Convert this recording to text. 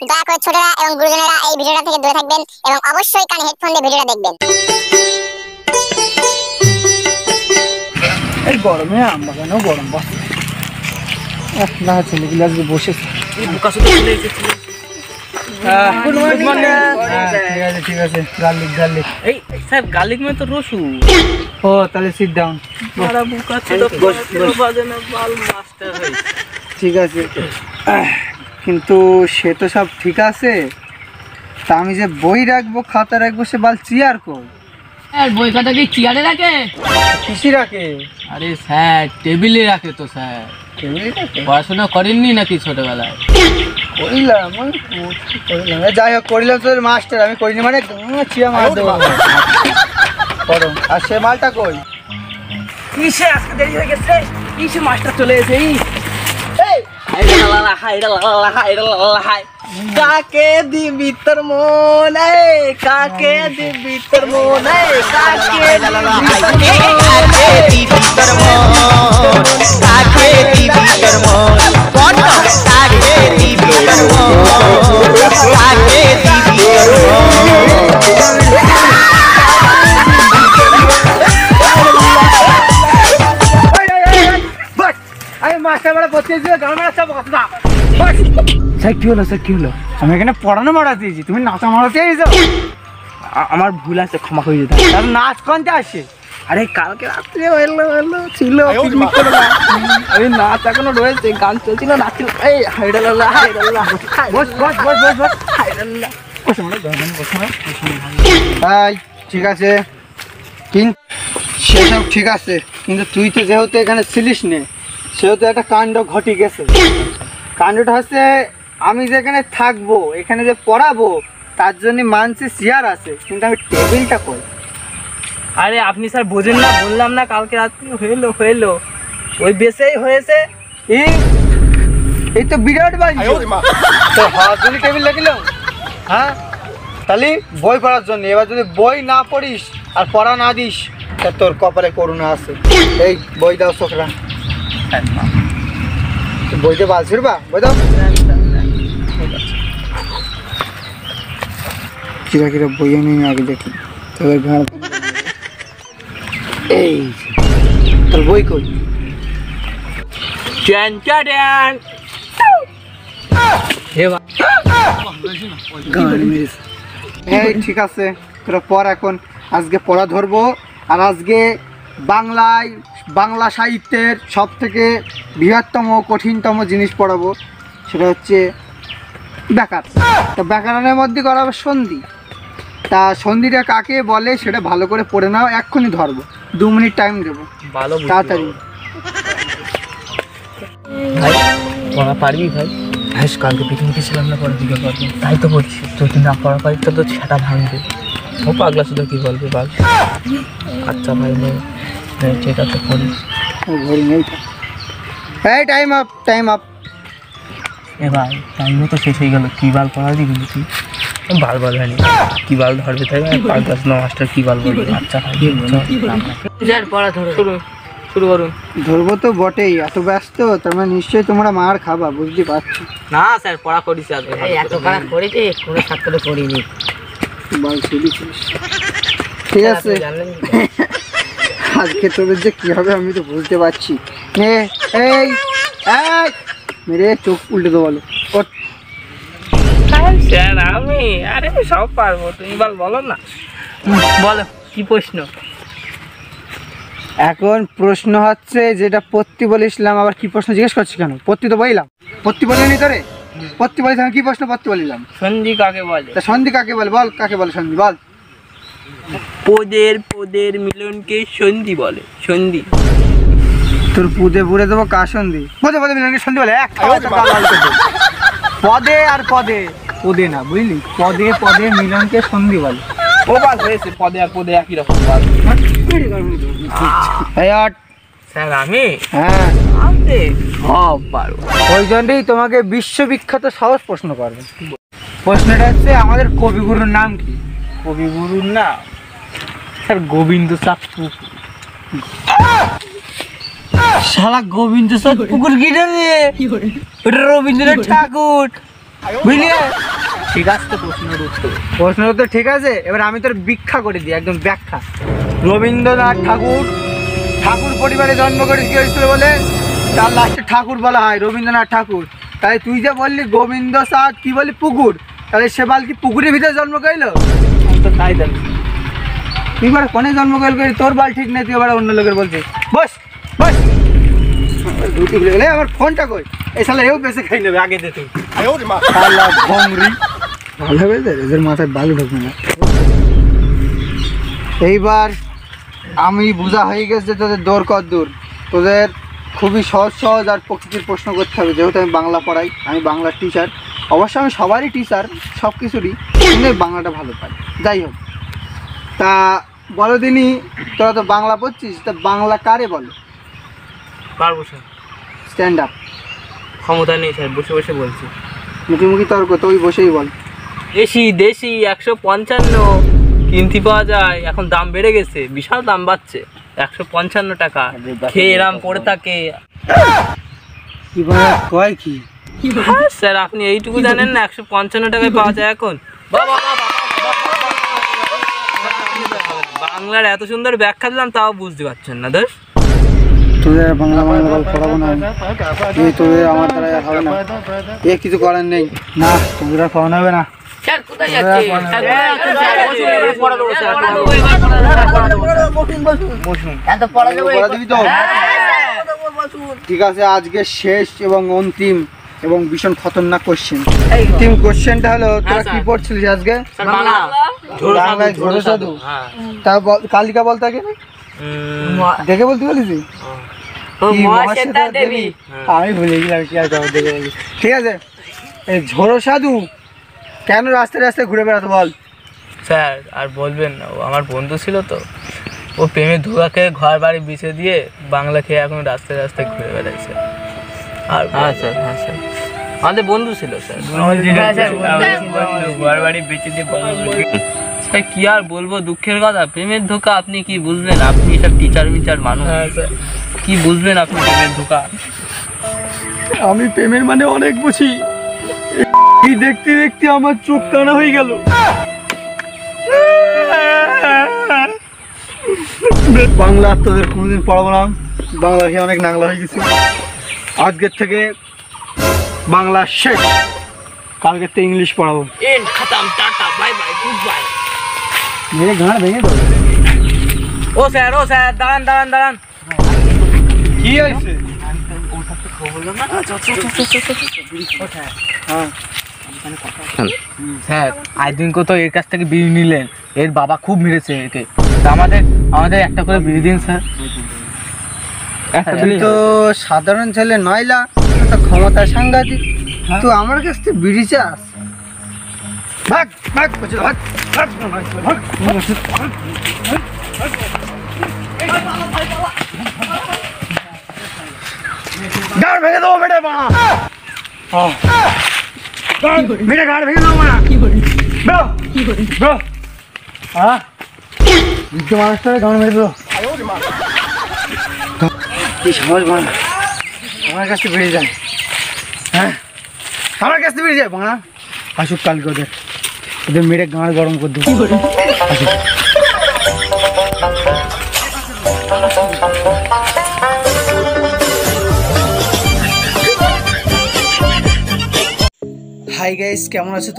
দয়া করে ছোটরা এবং গুরুজনেরা এই ভিডিওটা থেকে দূরে থাকবেন এবং অবশ্যই কানে হেডফোন দিয়ে ভিডিওটা দেখবেন। এই গরমে আমরা কেন গরম বস না ছেলেগুলো আজকে বসেছে। ঠিক আছে গার্লিক গার্লিক এই স্যার গার্লিক में तो রসুন। ও তাহলে সিট ডাউন। ঠিক আছে কিন্তু সে তো সব ঠিক আছে, তা আমি যে বই রাখবো খাতা রাখবো সে বাল চেয়ার কই? স্যার বই খাতা কি চেয়ারে রাখে? কিসি রাখে? আরে স্যার টেবিলে রাখে তো স্যার। টেবিলে রাখে? পড়াশোনা করেননি নাকি ছোটবেলায়? করিলাম যাই হোক করিলাম তোর মাস্টার, আমি করিনি মানে চিয়া মার দেবো। করো আর সে মালটা কই? কিসে আজকে দেরি হয়ে গেছে? কিসে মাস্টার চলে এসে? কাকে দিবি তোর মন, কাকে দিবি তোর মন, কাকে দিবি তোর মন, কাকে দিবি তোর মন, কাকে দিবি তোর মন, কাকে দিবি তোর আমি এখানে পড়ানো মারাতে দিয়েছি, তুমি নাচা মারাতে এসো। আমার ভুল আছে, ক্ষমা করে দিতে। তার নাচ কনতে আসে? আরে কালকে রাত্রে ছিল আমি নাচ এখনো রয়েছে, গান চলছিল নাচছিল। এই হাইডাল্লাহ হাইডাল্লাহ বস বস বস বস বস হাইডাল্লাহ। তাই ঠিক আছে, কিন্তু সেসব ঠিক আছে, কিন্তু তুই তো যেহেতু এখানে ছিলিস নে সেহেতু একটা কাণ্ড ঘটে গেছে। কাণ্ডটা হচ্ছে আমি যেখানে থাকবো এখানে যে পড়াবো তার জন্য মানসি চেয়ার আছে, কিন্তু আমি টেবিলটা কই? আরে আপনি স্যার বোঝেন না, বললাম না কালকে রাত্রে হইলো ওই বেসেই হয়েছে। এই তো বিরাট বাড়ি তো হওয়ার জন্য টেবিল লাগিলাম। হ্যাঁ তাহলে বই পড়ার জন্য, এবার যদি বই না পড়িস আর পড়া না দিস তা তোর কপালে করুণা আছে। এই বই দাও ছোকরা, বইতে বালছির বা বই দাও। কিরা কিরা বই আমি আগে দেখি তোদের ঘর। এই তোর বই কই? এই ঠিক আছে তোরা পড় এখন, আজকে পড়া ধরবো। আর আজকে বাংলা সাহিত্যের সব থেকে বৃহত্তম কঠিনতম জিনিস পড়াবো, সেটা হচ্ছে ব্যাকরণ। তা ব্যাকরণের মধ্যে করাবো সন্ধি। তা সন্ধিটা কাকে বলে সেটা ভালো করে পড়ে নাও, এক্ষুনি ধরবো, 2 মিনিট টাইম দেবো, তাড়াতাড়ি। ভাই পড়া পারবি ভাই? হ্যাঁ কালকে পিকনিকে ছিলাম না, পরে দিকে করবো তাই তো বলছি। তো তুই না পড়া পারিস তো সেটা ভাঙবে। ও পাগলা শুধু কি বলবে বাল। আচ্ছা ভাই ঠিক আছে পড়িস। এই টাইম আপ টাইম আপ। এ ভাই টাইমও তো শেষ হয়ে গেল, কী বাল পড়া দিবি তুই? বাল হয়নি, কী বাল ধরবে তাই পাগলা মাস্টার কী বাল বলবে? আচ্ছা ভাই পড়া ধরো, শুরু করুন। ধরবো তো বটেই, এত ব্যস্ত তার মানে নিশ্চয়ই তোমরা মার খাবা, বুঝতে পারছি। না স্যার পড়া করিস এত খারাপ করেছে কোনো ছাত্র করিনি। ঠিক আছে আজকে তোদের যে কি হবে আমি তো বুঝতে পারছি। এই মেরে চোখ উল্টে তো বলো। স্যার আমি আরে সব পারবো, তুমি বলো না। বলো কি প্রশ্ন? এখন প্রশ্ন হচ্ছে যেটা পত্তি বলেছিলাম, আবার কি প্রশ্ন জিজ্ঞেস করছি কেন? পত্তি তো বললাম, পত্তি বলিনি তোরে? পত্তি বলিস আমি কি প্রশ্ন পত্তি বলিলাম? সন্ধি কাকে বলে? তা সন্ধি কাকে বলে বল, কাকে বলে সন্ধি বল? পদের মিলনকে সন্ধি বলে। সন্ধি তোর পুদে পুড়ে দেবো কার সন্ধি? পদে মিলনকে সন্ধি বলে। পদে আর পদে না বুঝলি, পদে মিলনকে সন্ধি বলে। ও বাস হয়েছে, পদে আর পদে একই রকম। স্যার আমি হ্যাঁ সব পারবো। ওই জন্যই তোমাকে বিশ্ববিখ্যাত সহজ প্রশ্ন করবে। প্রশ্নটা হচ্ছে আমাদের কবিগুরুর নাম কি? কবিগুরুর নাম স্যার গোবিন্দ চাঁদ পুকুর। শালা গোবিন্দ চাঁদ পুকুর কি রে? ওটা রবীন্দ্রনাথ ঠাকুর। বুঝলি? ঠিক আছে তো প্রশ্নের উত্তর। প্রশ্নের উত্তর ঠিক আছে, এবার আমি তোর ব্যাখ্যা করে দিই, একদম ব্যাখ্যা। রবীন্দ্রনাথ ঠাকুর ঠাকুর পরিবারে জন্ম করে কি হয়েছিল বলে তার লাস্টে ঠাকুর বলা হয়, রবীন্দ্রনাথ ঠাকুর। তাই তুই যে বললি গোবিন্দ চাঁদ কি বলি পুকুর, তাহলে সে বাল কি পুকুরের ভিতরে জন্ম করল? আমি তো তাই জানি। তুই এবার কোনে জন্ম করল করি, তোর বাল ঠিক নেই, তুই এবার অন্য লোকের বলছিস। বস বস, রুটি ভুলে গেলে আমার ফোনটা কই, এই শালা এও বেঁচে খাই নেবে, আগে দে তুই। শালা ভংরি, ভালো হবে এদের মাথায় বালু ঢুকবে না। এইবার আমি বোঝা হয়ে গেছে তোদের দৌড় কত দূর। তোদের খুবই সহজ সহজ আর প্রকৃতির প্রশ্ন করতে হবে, যেহেতু আমি বাংলা পড়াই, আমি বাংলার টিচার। অবশ্য আমি সবারই টিচার, সব কিছুরই, কিন্তু বাংলাটা ভালো পাই। যাই হোক, তা বলো দিনই, তোরা তো বাংলা পড়ছিস, তা বাংলা কারে বলো? পারবো স্যার। Stand up. ক্ষমতা নেই স্যার, বসে বসে বলছি। মুখোমুখি তর্ক, তো ওই বসেই বল। দেশি দেশি 155 কিনতে পাওয়া যায়, এখন দাম বেড়ে গেছে, বিশাল দাম বাড়ছে। 155 টাকা খেয়ে এরাম পড়ে থাকে। কি বলে কয় কি? হ্যাঁ স্যার, আপনি এইটুকু জানেন না 155 টাকায় পাওয়া যায় এখন? বাংলার এত সুন্দর ব্যাখ্যা দিলাম, তাও বুঝতে পারছেন না দোষ। তোদের বাংলা পড়াবো না, এই তোদের আমার দ্বারা আর হবে না, এ কিছু করার নেই। না, তোদের আর পড়ানো হবে না। ঠিক আছে, আজকে শেষ এবং অন্তিম এবং ভীষণ খতরনাক কোশ্চেন। অন্তিম কোশ্চেনটা হলো, তোরা কি পড়ছিলিস আজকে? বাংলায় ঝোড়ো সাধু। তা কালিকা বলতে আগে দেখে বলতে বলিস? আমি ভুলে গেলাম, কি আর দেখে বলি। ঠিক আছে, এই ঝোড়ো সাধু কেন রাস্তায় রাস্তায় ঘুরে বেড়াতো বল? স্যার আর বলবেন না, ও আমার বন্ধু ছিল তো, ও প্রেমের ধোঁয়াকে ঘর বাড়ি বিছে দিয়ে বাংলা খেয়ে এখন রাস্তায় রাস্তায় ঘুরে বেড়াইছে। আর হ্যাঁ স্যার, হ্যাঁ স্যার, আমাদের বন্ধু ছিল স্যার, ঘর বাড়ি বেঁচে দিয়ে স্যার। কি আর বলবো, দুঃখের কথা, প্রেমের ধোঁকা আপনি কি বুঝবেন? আপনি সব টিচার মিচার মানুষ, কি বুঝবেন আপনি প্রেমের ধোঁকা? আমি প্রেমের মানে অনেক বুঝি, এই দেখতে দেখতে আমার চোখ টানা হয়ে গেল। বাংলা তোদের কোনোদিন পড়াবো না, বাংলা খেয়ে অনেক নাংলা হয়ে গেছে। আজকের থেকে বাংলা শেষ, কালকের থেকে ইংলিশ পড়াবো। মেরে গাঁড় ভেঙে দেবো। ও স্যার, ও স্যার, দাঁড়ান দাঁড়ান দাঁড়ান। কি হয়েছে? স্যার আইদিন তো এর কাছ থেকে বিড়ি নিলেন, এর বাবা খুব মেরেছে একে, তা আমাদের একটা করে বিড়ি দিন স্যার। তো সাধারণ ছেলে নয়লা, তো ক্ষমতা সাংঘাতিক, তো আমার কাছ থেকে বিড়ি চাস? ভাগ ভাগ ভাগ ভাগ ভাগ। গাড় ভেঙে দেবো বেটে মা, মেরে গাড় ভেঙে দেবো মা। কি করি হ্যাঁ, বৃদ্ধ মানুষটা গাড় মেরে দেবো। কি সমাজ বানা, আমার কাছ থেকে বেরিয়ে যায়। হ্যাঁ, আমার কাছ থেকে বেরিয়ে যায় বানা। আসুক কালকে ওদের, ওদের মেরে গাঁড় গরম করে দেবো। হাই গাইস, কেমন আছো?